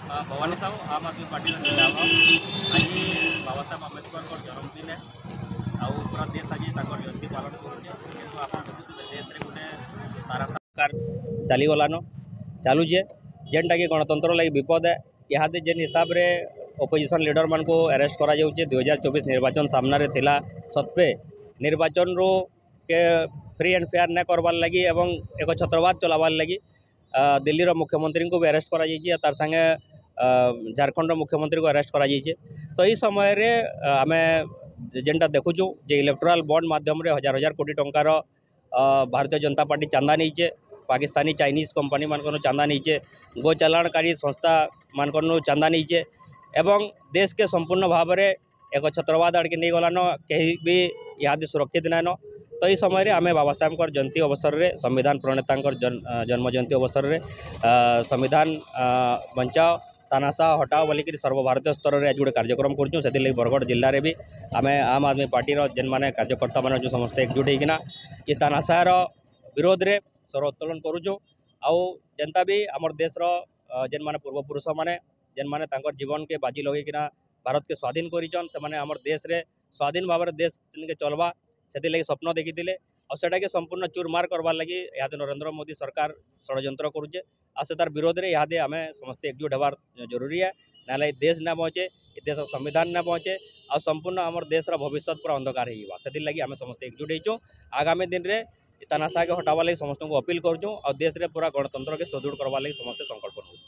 भवानी साहू आम आदमी पार्टी नेता आज बाबा साहेब अम्बेडकर जन्मदिन है आउ पूरा देश आज जयंती पालन करुचे देश में गोटे तारा सरकार चलीगलान चलुचे जेनटा कि गणतंत्र लगी विपद है इहादे जेन हिसाब रे ओपोजिशन लीडर मान को अरेस्ट करा जाउचे 2024 निर्वाचन सामना रे थिला सत्वे निर्वाचन रो के फ्री एंड फेयर न करवार लगी एवं एक छत्रवाद चलावार लगी दिल्ली रो मुख्यमंत्री को भी अरेस्ट करा जाइए तार संगे झारखंड मुख्यमंत्री को अरेस्ट करा जाइए। तो यही समय रे आमे जेनटा देखुचु जे इलेक्टोराल बॉन्ड माध्यम रे हजार हजार कोटी टंकार भारतीय जनता पार्टी चांदा नीचे पाकिस्तानी चाइनीज कंपनी मानकर चांदा नीचे गो चालाणकारी संस्था मानकर चांदा नीचे एवं देश के संपूर्ण भाव में एक छत्रवाद आड़के नहीं गलान कहीं भी इहादे सुरक्षित नाइन। तो ये समय आम बाबा साहेब जयंती अवसर में संविधान प्रणेता जन्म जयंती अवसर में संविधान बचाओ तानाशाह हटाओ बोलिक सर्वभारतीय स्तर में आज गोटे कार्यक्रम करूँ से बरगढ़ जिले में भी आम आम आदमी पार्टी जेन मैंने कार्यकर्ता मैंने जो समस्त एकजुट होना ये तानाशाहर विरोध में स्वर उत्तोलन करुचु आउ जेनता भी आमर देश जेन मैंने पूर्वपुरुष मैंने जेन मैंने जीवन के बाजी लगेकिना भारत के स्वाधीन करिचन से माने हमर देश रे स्वाधीन भाव देश के चलवा से लगी स्वप्न देखी और सेटा के संपूर्ण चूरमार करवार लगी इहादे नरेंद्र मोदी सरकार षड्यंत्र करुचे आ से तार विरोध रे इहादे आमे समस्त एकजुट होवार जरूरी है ना देश ना पहुँचे देश संविधान ना पहुँचे आ संपूर्ण आमर देश भविष्य पूरा अंधकार होगा से लगी आमे समस्त एकजुट होइचो आगामी दिन रे तानाशाह के हटावा लगी समस्त को अपील करूँ और देश रे पूरा गणतंत्र के सुदृढ़ करवा लगी समस्त संकल्प नौ।